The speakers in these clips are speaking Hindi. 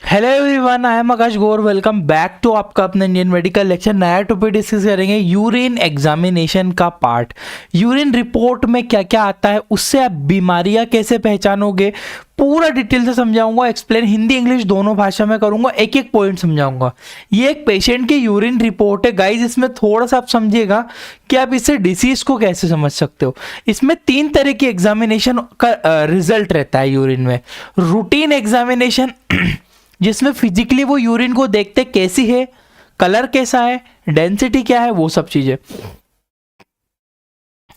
Hello everyone, I am Akash Gaur. Welcome back to आपका अपना इंडियन मेडिकल लेक्चर। नया टॉपिक डिस्कस करेंगे यूरिन एग्जामिनेशन का पार्ट। यूरिन रिपोर्ट में क्या क्या आता है, उससे आप बीमारियां कैसे पहचानोगे, पूरा डिटेल से समझाऊंगा। एक्सप्लेन हिंदी इंग्लिश दोनों भाषा में करूंगा, एक एक पॉइंट समझाऊंगा। ये एक पेशेंट की यूरिन रिपोर्ट है गाइज। इसमें थोड़ा सा आप समझिएगा कि आप इससे डिसीज को कैसे समझ सकते हो। इसमें 3 तरह की एग्जामिनेशन का रिजल्ट रहता है यूरिन में। रूटीन एग्जामिनेशन जिसमें फिजिकली वो यूरिन को देखते कैसी है, कलर कैसा है, डेंसिटी क्या है, वो सब चीजें।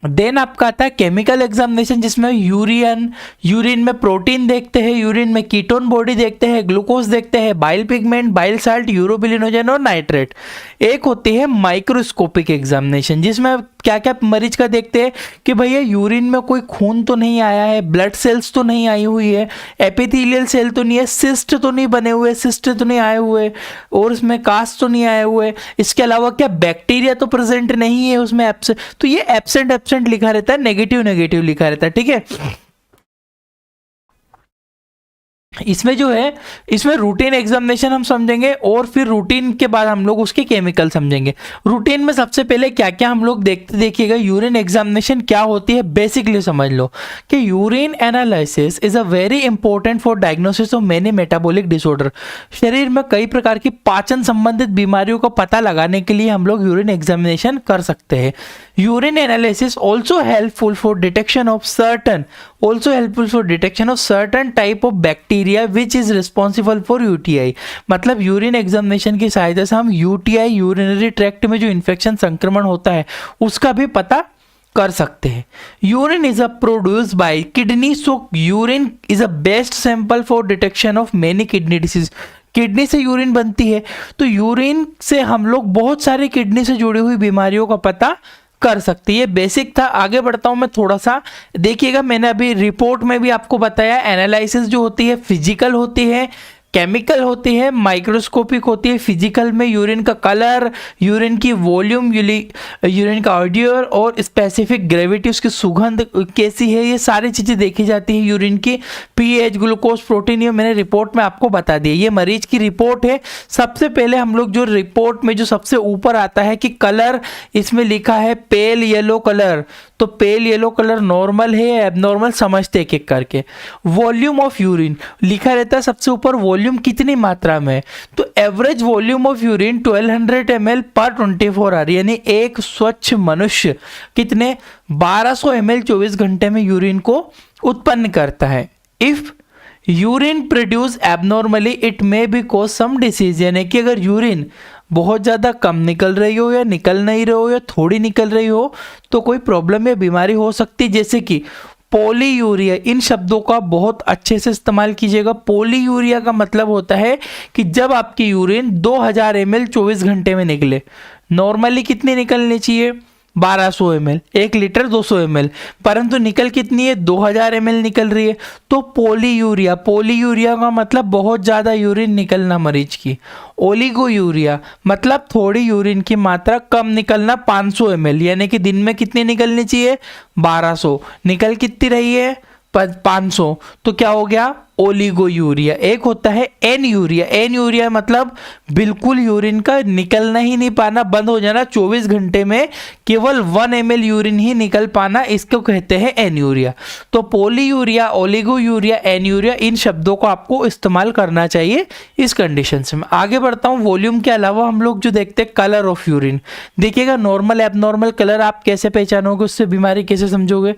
देन आपका आता है केमिकल एग्जामिनेशन, जिसमें यूरिन में प्रोटीन देखते हैं, यूरिन में कीटोन बॉडी देखते हैं, ग्लूकोज देखते हैं, bile pigment, bile salt, urobilinogen और नाइट्रेट। एक होती है माइक्रोस्कोपिक एग्जामिनेशन, जिसमें क्या क्या मरीज का देखते हैं कि भैया यूरिन में कोई खून तो नहीं आया है, ब्लड सेल्स तो नहीं आई हुई है, एपिथेलियल सेल तो नहीं है, सिस्ट तो नहीं बने हुए, सिस्ट तो नहीं आए हुए, और उसमें कास्ट तो नहीं आए हुए। इसके अलावा क्या बैक्टीरिया तो प्रेजेंट नहीं है उसमें, एब्सेंट। तो ये एब्सेंट लिखा रहता है, नेगेटिव लिखा रहता है, ठीक है। इसमें जो है, इसमें रूटीन एग्जामिनेशन हम समझेंगे और फिर रूटीन के बाद हम लोग उसके केमिकल समझेंगे। रूटीन में सबसे पहले क्या क्या हम लोग देखिएगा, यूरिन एग्जामिनेशन क्या होती है बेसिकली समझ लो कि urine analysis is a very important for diagnosis of many metabolic disorder. शरीर में कई प्रकार की पाचन संबंधित बीमारियों का पता लगाने के लिए हम लोग यूरिन एग्जामिनेशन कर सकते हैं। Urine analysis also helpful for detection of certain type of bacteria which is responsible for UTI. मतलब यूरिन एग्जामिनेशन की सहायता से हम यूटीआई, यूरिनरी ट्रैक्ट में जो इन्फेक्शन संक्रमण होता है उसका भी पता कर सकते हैं। Urine is a produce by kidney, so urine is a best sample for detection of many kidney disease. Kidney से यूरिन बनती है, तो यूरिन से हम लोग बहुत सारी किडनी से जुड़ी हुई बीमारियों का पता कर सकती है। बेसिक था, आगे बढ़ता हूं मैं थोड़ा सा। देखिएगा, मैंने अभी रिपोर्ट में भी आपको बताया एनालिसिस जो होती है फिजिकल होती है, केमिकल होती है, माइक्रोस्कोपिक होती है। फिजिकल में यूरिन का कलर, यूरिन की वॉल्यूम, यूरिन का ऑडियर और स्पेसिफिक ग्रेविटी, उसकी सुगंध कैसी है, ये सारी चीज़ें देखी जाती है। यूरिन की पीएच, ग्लूकोज, प्रोटीन, ये मैंने रिपोर्ट में आपको बता दिया। ये मरीज की रिपोर्ट है। सबसे पहले हम लोग जो रिपोर्ट में जो सबसे ऊपर आता है कि कलर, इसमें लिखा है पेल येलो कलर, तो पेल येलो कलर नॉर्मल है या एबनॉर्मल समझते एक एक करके। वॉल्यूम ऑफ यूरिन लिखा रहता है सबसे ऊपर, वॉल्यूम कितनी मात्रा में, तो average volume of urine 1200 ml पर 24 आवर, यानी एक स्वच्छ मनुष्य कितने 1200 ml 24 घंटे में यूरिन को उत्पन्न करता है। If urine produce abnormally it may be cause some disease, यानी कि अगर यूरिन बहुत ज़्यादा कम निकल रही हो या निकल नहीं रही हो या थोड़ी निकल रही हो तो कोई प्रॉब्लम या बीमारी हो सकती है, जैसे कि पॉलीयूरिया। इन शब्दों का बहुत अच्छे से इस्तेमाल कीजिएगा। पॉलीयूरिया का मतलब होता है कि जब आपकी यूरिन 2000 ml 24 घंटे में निकले, नॉर्मली कितनी निकलनी चाहिए 1200 ml, 1 लीटर 200 ml, परंतु निकल कितनी है 2000 ml निकल रही है, तो पॉलीयूरिया। पॉलीयूरिया का मतलब बहुत ज़्यादा यूरिन निकलना मरीज की। ओलिगोयूरिया मतलब थोड़ी यूरिन की मात्रा कम निकलना 500 ml, यानी कि दिन में कितनी निकलनी चाहिए 1200, निकल कितनी रही है 500, तो क्या हो गया ओलिगोयूरिया। एक होता है एन यूरिया। एन यूरिया मतलब बिल्कुल यूरिन का निकलना ही नहीं पाना, बंद हो जाना, 24 घंटे में केवल 1 ml यूरिन ही निकल पाना, इसको कहते हैं एन यूरिया। तो पॉलीयूरिया, ओलिगोयूरिया, एन यूरिया, इन शब्दों को आपको इस्तेमाल करना चाहिए इस कंडीशन से। मैं आगे बढ़ता हूँ। वॉल्यूम के अलावा हम लोग जो देखते हैं कलर ऑफ यूरिन। देखिएगा, नॉर्मल एबनॉर्मल कलर आप कैसे पहचानोगे, उससे बीमारी कैसे समझोगे।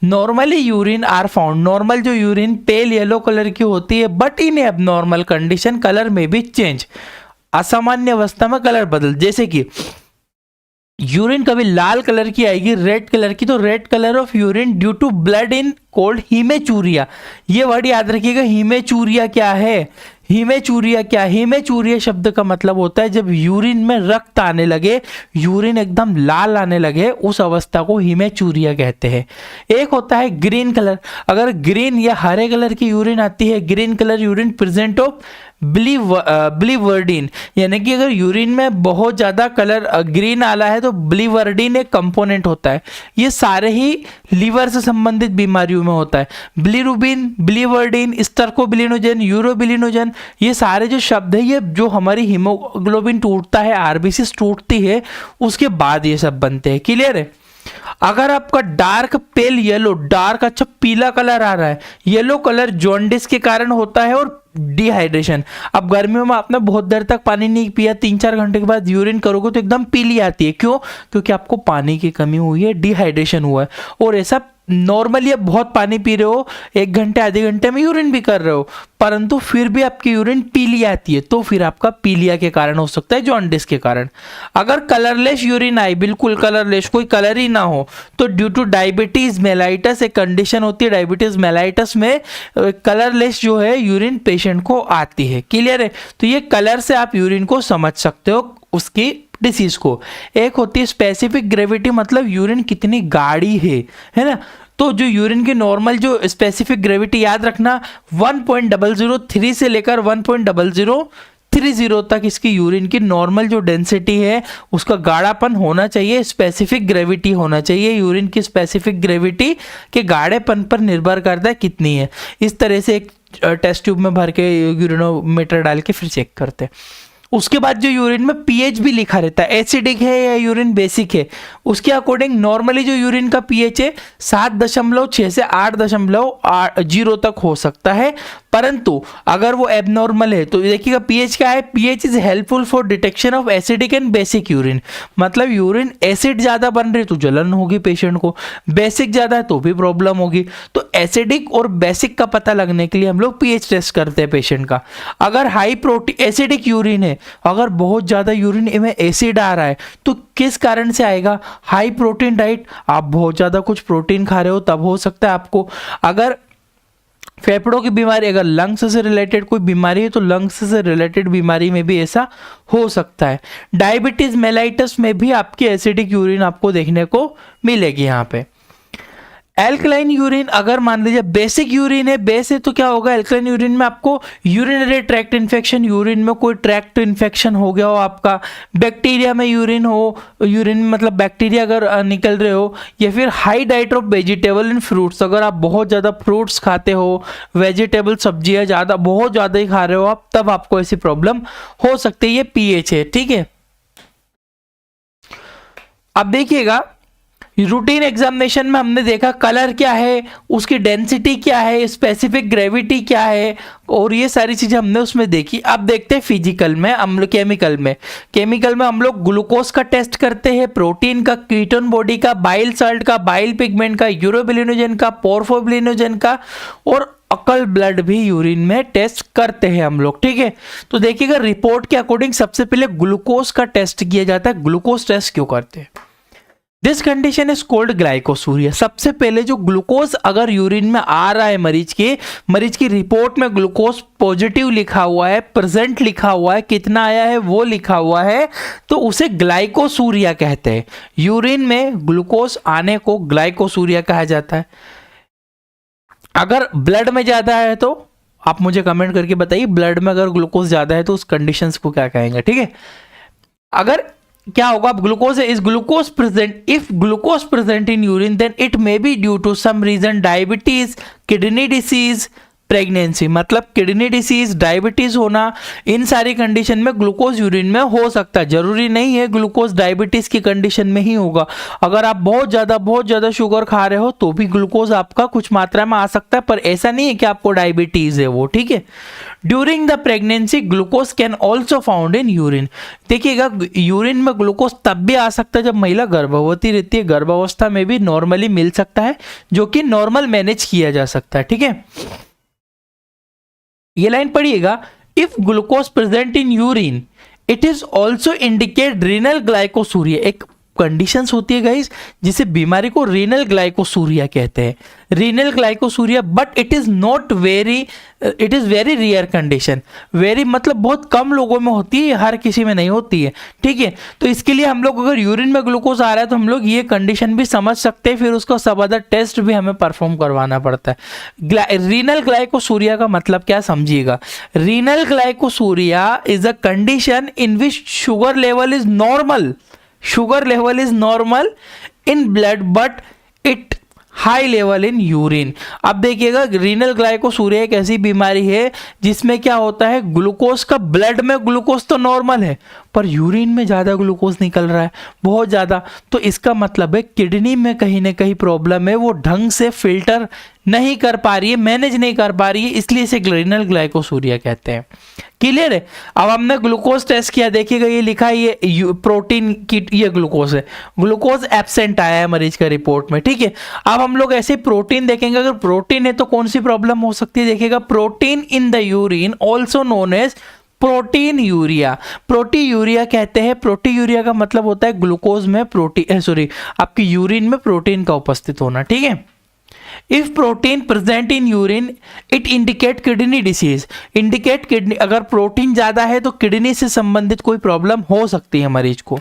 Normally urine are found, normal जो यूरिन पेल येलो कलर की होती है, but in abnormal condition colour में भी चेंज, असामान्य अवस्था में कलर बदल। जैसे कि यूरिन कभी लाल कलर की आएगी, रेड कलर की, तो red colour of urine due to blood in called haematuria. ये वर्ड याद रखिएगा, हीमेचूरिया क्या है, हीमेचूरिया क्या, हीमेचूरिया शब्द का मतलब होता है जब यूरिन में रक्त आने लगे, यूरिन एकदम लाल आने लगे, उस अवस्था को हीमेचूरिया कहते हैं। एक होता है ग्रीन कलर। अगर ग्रीन या हरे कलर की यूरिन आती है, green colour urine present of biliverdin, यानी कि अगर यूरिन में बहुत ज़्यादा कलर ग्रीन आला है तो बिलीवर्डिन एक कंपोनेंट होता है। ये सारे ही लीवर से संबंधित बीमारियों में होता है। बिलीरुबिन, बिलीवर्डिन, स्टर्कोबिलिनोजन, यूरोबिलिनोजन, ये सारे जो शब्द है ये जो हमारी हीमोग्लोबिन टूटता है, आरबीसी टूटती है, उसके बाद ये सब बनते हैं। क्लियर है? अगर आपका डार्क पेल येलो, डार्क अच्छा पीला कलर आ रहा है, येलो कलर जॉन्डिस के कारण होता है और डिहाइड्रेशन। अब गर्मियों में आपने बहुत देर तक पानी नहीं पिया, 3-4 घंटे के बाद यूरिन करोगे तो एकदम पीली आती है। क्यों? क्योंकि आपको पानी की कमी हुई है, डिहाइड्रेशन हुआ है। और ऐसा नॉर्मली आप बहुत पानी पी रहे हो, 1 घंटे आधे घंटे में यूरिन भी कर रहे हो, परंतु फिर भी आपकी यूरिन पीली आती है, तो फिर आपका पीलिया के कारण हो सकता है, जॉन्डिस के कारण। अगर कलरलेस यूरिन आए, बिल्कुल कलरलेस, कोई कलर ही ना हो, तो ड्यू टू डायबिटीज मेलाइटस, एक कंडीशन होती है डायबिटीज मेलाइटस में कलरलेस जो है यूरिन पेशेंट को आती है। क्लियर है? तो ये कलर से आप यूरिन को समझ सकते हो उसकी डिसीज को। एक होती है स्पेसिफिक ग्रेविटी, मतलब यूरिन कितनी गाढ़ी है ना। तो जो यूरिन की नॉर्मल जो स्पेसिफिक ग्रेविटी याद रखना 1.003 से लेकर 1.0030 तक इसकी यूरिन की नॉर्मल जो डेंसिटी है उसका गाढ़ापन होना चाहिए, स्पेसिफिक ग्रेविटी होना चाहिए। यूरिन की स्पेसिफिक ग्रेविटी के गाढ़ेपन पर निर्भर करता है कितनी है। इस तरह से एक टेस्ट ट्यूब में भर के यूरिनोमीटर डाल के फिर चेक करते हैं। उसके बाद जो यूरिन में पीएच भी लिखा रहता है, एसिडिक है या यूरिन बेसिक है, उसके अकॉर्डिंग नॉर्मली जो यूरिन का पीएच है 7.6 से 8.0 तक हो सकता है। परंतु अगर वो एबनॉर्मल है तो देखिएगा पीएच क्या है, pH is helpful for detection of acidic and basic urine. मतलब यूरिन एसिड ज्यादा बन रही तो जलन होगी पेशेंट को, बेसिक ज्यादा है तो भी प्रॉब्लम होगी। तो एसिडिक और बेसिक का पता लगने के लिए हम लोग पीएच टेस्ट करते हैं पेशेंट का। अगर हाई प्रोटीन एसिडिक यूरिन है, अगर बहुत ज्यादा यूरिन में एसिड आ रहा है तो किस कारण से आएगा? हाई प्रोटीन डाइट, आप बहुत ज्यादा कुछ प्रोटीन खा रहे हो तब हो सकता है आपको। अगर फेफड़ों की बीमारी, अगर लंग्स से रिलेटेड कोई बीमारी है तो लंग्स से रिलेटेड बीमारी में भी ऐसा हो सकता है। डायबिटीज मेलाइटस में भी आपकी एसिडिक यूरिन आपको देखने को मिलेगी। यहाँ पे एल्कलाइन यूरिन, अगर मान लीजिए बेसिक यूरिन है, बेस है तो क्या होगा? एल्कलाइन यूरिन में आपको यूरिनरी ट्रैक्ट इन्फेक्शन, यूरिन में कोई ट्रैक्ट इन्फेक्शन हो गया हो, आपका बैक्टीरिया में यूरिन हो, यूरिन मतलब बैक्टीरिया अगर निकल रहे हो, या फिर high diet of vegetable and fruits, अगर आप बहुत ज़्यादा फ्रूट्स खाते हो, वेजिटेबल सब्जियाँ ज़्यादा बहुत ज़्यादा ही खा रहे हो आप, तब आपको ऐसी प्रॉब्लम हो सकती है। ये पीएच है, ठीक है। अब देखिएगा रूटीन एग्जामिनेशन में हमने देखा कलर क्या है, उसकी डेंसिटी क्या है, स्पेसिफिक ग्रेविटी क्या है, और ये सारी चीजें हमने उसमें देखी। अब देखते हैं फिजिकल में, हम लोग केमिकल में हम लोग ग्लूकोज का टेस्ट करते हैं, प्रोटीन का, कीटोन बॉडी का, बाइल साल्ट का, बाइल पिगमेंट का, यूरोबिलिनोजन का, पोर्फोबिलिनोजन का, और अकल ब्लड भी यूरिन में टेस्ट करते हैं हम लोग, ठीक है। तो देखिएगा रिपोर्ट के अकॉर्डिंग सबसे पहले ग्लूकोज का टेस्ट किया जाता है। ग्लूकोज टेस्ट क्यों करते हैं? This condition is cold glycosuria. सबसे पहले जो ग्लूकोज अगर यूरिन में आ रहा है मरीज की रिपोर्ट में ग्लूकोज पॉजिटिव लिखा हुआ है, प्रेजेंट लिखा हुआ है, कितना आया है वो लिखा हुआ है, तो उसे ग्लाइकोसूरिया कहते हैं। यूरिन में ग्लूकोज आने को ग्लाइकोसूरिया कहा जाता है। अगर ब्लड में ज्यादा है तो आप मुझे कमेंट करके बताइए, ब्लड में अगर ग्लूकोज ज्यादा है तो उस कंडीशंस को क्या कहेंगे, ठीक है। अगर क्या होगा, अब ग्लूकोज है, is glucose present, if glucose present in urine then it may be due to some reason, diabetes, kidney disease, pregnancy. मतलब किडनी डिसीज, डायबिटीज होना, इन सारी कंडीशन में ग्लूकोज यूरिन में हो सकता है। जरूरी नहीं है ग्लूकोज डायबिटीज की कंडीशन में ही होगा। अगर आप बहुत ज्यादा शुगर खा रहे हो तो भी ग्लूकोज आपका कुछ मात्रा में आ सकता है, पर ऐसा नहीं है कि आपको डायबिटीज है वो, ठीक है। During the pregnancy glucose can also found in urine. देखिएगा यूरिन में ग्लूकोज तब भी आ सकता है जब महिला गर्भवती रहती है, गर्भावस्था में भी नॉर्मली मिल सकता है, जो कि नॉर्मल मैनेज किया जा सकता है, ठीक है। ये लाइन पढ़िएगा, if glucose present in urine it is also indicate renal glycosuria. एक कंडीशंस होती है गाइस, जिसे बीमारी को रीनल ग्लाइकोसूरिया कहते हैं, renal glycosuria, but it is very rare condition, very मतलब बहुत कम लोगों में होती है, हर किसी में नहीं होती है, ठीक है। तो इसके लिए हम लोग अगर यूरिन में ग्लूकोज आ रहा है तो हम लोग ये कंडीशन भी समझ सकते हैं, फिर उसका सब अदर टेस्ट भी हमें परफॉर्म करवाना पड़ता है। रीनल ग्लाइकोसूरिया का मतलब क्या समझिएगा, renal glycosuria is a condition in which sugar level is normal, sugar level is normal in blood but it high level in urine. अब देखिएगा रीनल ग्लाइकोसूरिया एक ऐसी बीमारी है जिसमें क्या होता है, ग्लूकोज का, ब्लड में ग्लूकोज तो नॉर्मल है पर यूरिन में ज़्यादा ग्लूकोज निकल रहा है, बहुत ज़्यादा। तो इसका मतलब है किडनी में कहीं ना कहीं प्रॉब्लम है, वो ढंग से फिल्टर नहीं कर पा रही है, मैनेज नहीं कर पा रही है, इसलिए इसे रीनल ग्लाइकोसूरिया कहते हैं। क्लियर है। अब हमने ग्लूकोज टेस्ट किया, देखिएगा ये लिखा है ये प्रोटीन की, ये ग्लूकोज है, ग्लूकोज एब्सेंट आया है मरीज का रिपोर्ट में, ठीक है। अब हम लोग ऐसे प्रोटीन देखेंगे, अगर प्रोटीन है तो कौन सी प्रॉब्लम हो सकती है, देखिएगा protein in the urine also known as proteinuria, proteinuria कहते हैं। प्रोटीयूरिया का मतलब होता है ग्लूकोज में प्रोटीन, सॉरी आपकी यूरिन में प्रोटीन का उपस्थित होना, ठीक है। If protein present in urine it indicate kidney disease, indicate kidney, अगर प्रोटीन ज्यादा है तो किडनी से संबंधित कोई प्रॉब्लम हो सकती है मरीज को।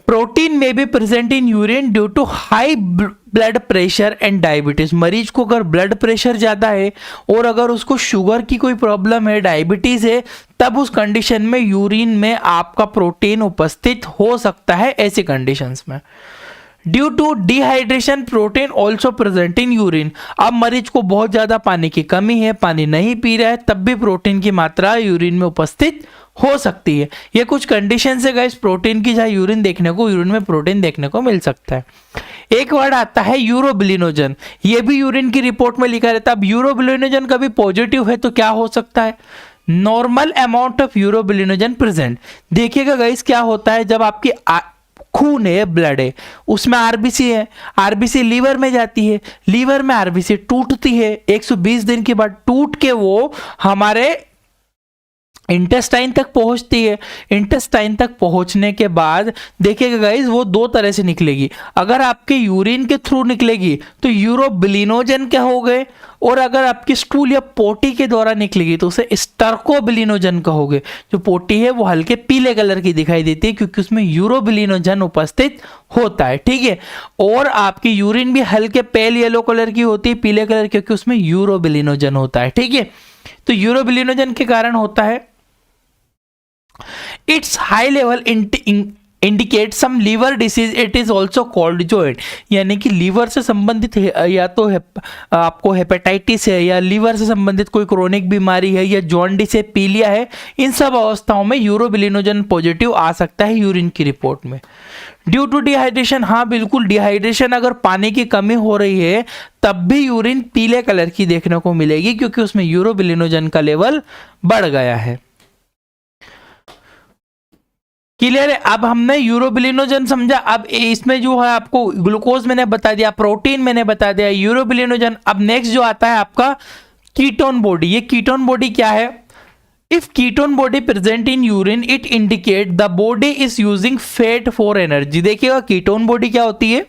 प्रोटीन में भी present in urine due to high blood pressure and diabetes, मरीज को अगर ब्लड प्रेशर ज्यादा है और अगर उसको शुगर की कोई प्रॉब्लम है, डायबिटीज है, तब उस कंडीशन में यूरिन में आपका प्रोटीन उपस्थित हो सकता है, ऐसी कंडीशंस में। Due to dehydration protein also present in urine, अब मरीज को बहुत ज्यादा पानी की कमी है, पानी नहीं पी रहा है, तब भी प्रोटीन की मात्रा यूरिन में उपस्थित हो सकती है। ये कुछ कंडीशन है गाइस प्रोटीन की, जहाँ यूरिन देखने को, यूरिन में प्रोटीन देखने को मिल सकता है। एक वर्ड आता है यूरोबिलिनोजन, ये भी यूरिन की रिपोर्ट में लिखा रहता है। अब यूरोबिलिनोजन कभी पॉजिटिव है तो क्या हो सकता है, normal amount of urobilinogen present. देखिएगा गाइस क्या होता है, जब आपकी खून है, ब्लड है, उसमें आरबीसी है, आरबीसी लीवर में जाती है, लीवर में आरबीसी टूटती है, 120 दिन के बाद टूट के वो हमारे इंटेस्टाइन तक पहुंचती है। इंटेस्टाइन तक पहुंचने के बाद देखिएगा गाइस वो दो तरह से निकलेगी, अगर आपके यूरिन के थ्रू निकलेगी तो यूरोबिलिनोजन क्या हो गए, और अगर आपकी स्टूल या पोटी के द्वारा निकलेगी तो उसे स्टर्कोबिलिनोजन कहोगे। जो पोटी है वो हल्के पीले कलर की दिखाई देती है क्योंकि उसमें यूरोबिलिनोजन उपस्थित होता है, ठीक है। और आपकी यूरिन भी हल्के पेल येलो कलर की होती है, पीले कलर, क्योंकि उसमें यूरोबिलिनोजन होता है, ठीक है। तो यूरोबिलिनोजन के कारण होता है its high level indicate some liver disease, it is also called jaundice, यानी कि लीवर से संबंधित है, या तो आपको हेपेटाइटिस है, या लीवर से संबंधित कोई क्रोनिक बीमारी है, या जॉन्डिस है, पीलिया है, इन सब अवस्थाओं में यूरोबिलिनोजन पॉजिटिव आ सकता है यूरिन की रिपोर्ट में। ड्यू टू डिहाइड्रेशन, हाँ बिल्कुल, डिहाइड्रेशन, अगर पानी की कमी हो रही है तब भी यूरिन पीले कलर की देखने को मिलेगी क्योंकि उसमें यूरोबिलिनोजन का लेवल बढ़ गया है। क्लियर है। अब हमने यूरोबिलिनोजन समझा, अब इसमें जो है आपको ग्लूकोज मैंने बता दिया, प्रोटीन मैंने बता दिया, यूरोबिलिनोजन। अब नेक्स्ट जो आता है आपका कीटोन बॉडी। ये कीटोन बॉडी क्या है, if ketone body present in urine it indicate the body is using fat for energy. देखिएगा कीटोन बॉडी क्या होती है,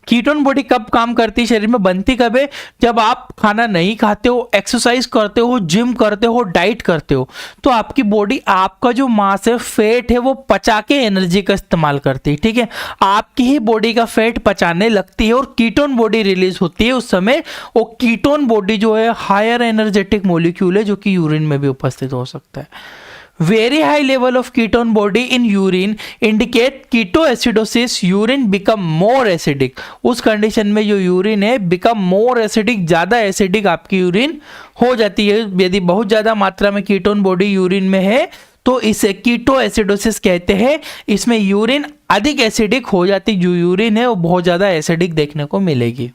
कीटोन बॉडी कब काम करती है, शरीर में बनती कब है, जब आप खाना नहीं खाते हो, एक्सरसाइज करते हो, जिम करते हो, डाइट करते हो, तो आपकी बॉडी आपका जो मांस है, फैट है, वो पचा के एनर्जी का इस्तेमाल करती है, ठीक है। आपकी ही बॉडी का फैट पचाने लगती है और कीटोन बॉडी रिलीज होती है उस समय। वो कीटोन बॉडी जो है हायर एनर्जेटिक मॉलिक्यूल है जो कि यूरिन में भी उपस्थित हो सकता है। Very high level of ketone body in urine indicate ketoacidosis, urine become more acidic। उस कंडीशन में जो यूरिन है become more acidic, ज़्यादा एसिडिक आपकी यूरिन हो जाती है। यदि बहुत ज़्यादा मात्रा में कीटोन बॉडी यूरिन में है तो इसे कीटोएसिडोसिस कहते हैं। इसमें यूरिन अधिक एसिडिक हो जाती, जो यूरिन है वो बहुत ज़्यादा एसिडिक देखने को मिलेगी।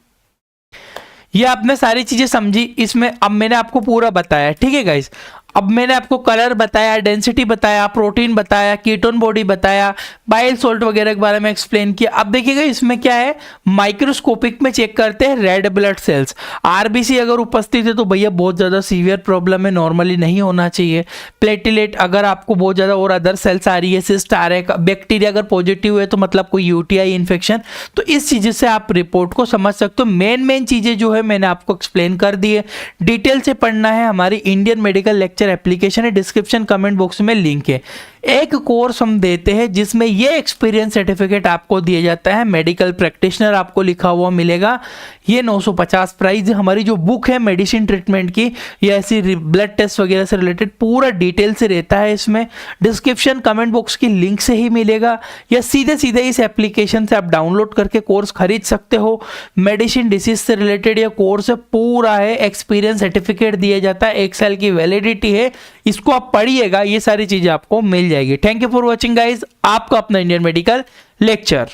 ये आपने सारी चीज़ें समझी इसमें, अब मैंने आपको पूरा बताया, ठीक है गाइस। अब मैंने आपको कलर बताया, डेंसिटी बताया, प्रोटीन बताया, कीटोन बॉडी बताया, बाइल सोल्ट वगैरह के बारे में एक्सप्लेन किया। अब देखिएगा इसमें क्या है, माइक्रोस्कोपिक में चेक करते हैं रेड ब्लड सेल्स। आरबीसी अगर उपस्थित है तो भैया बहुत ज़्यादा सीवियर प्रॉब्लम है, नॉर्मली नहीं होना चाहिए। प्लेटिलेट अगर आपको बहुत ज़्यादा और अदर सेल्स आ रही है, सिस्ट आ रहा है, बैक्टीरिया अगर पॉजिटिव है तो मतलब कोई यूटीआई इन्फेक्शन, तो इस चीज़ से आप रिपोर्ट को समझ सकते हो। मेन चीज़ें जो है मैंने आपको एक्सप्लेन कर दी है। डिटेल से पढ़ना है, हमारी इंडियन मेडिकल लेक्चर एप्लीकेशन है, डिस्क्रिप्शन कमेंट बॉक्स में लिंक है। एक कोर्स हम देते हैं जिसमें ये एक्सपीरियंस सर्टिफिकेट आपको दिया जाता है, मेडिकल प्रैक्टिशनर आपको लिखा हुआ मिलेगा। ये 950 प्राइस। हमारी जो बुक है मेडिसिन ट्रीटमेंट की, ये ऐसी ब्लड टेस्ट वगैरह से रिलेटेड पूरा डिटेल से रहता है इसमें। डिस्क्रिप्शन कमेंट बॉक्स की लिंक से ही मिलेगा, या सीधे सीधे इस एप्लीकेशन से आप डाउनलोड करके कोर्स खरीद सकते हो। मेडिसिन डिसीज से रिलेटेड ये कोर्स पूरा है, एक्सपीरियंस सर्टिफिकेट दिया जाता है, 1 साल की वैलिडिटी है। इसको आप पढ़िएगा, ये सारी चीजें आपको मिल जाएगी। Thank you for watching guys, आपका अपना इंडियन मेडिकल लेक्चर।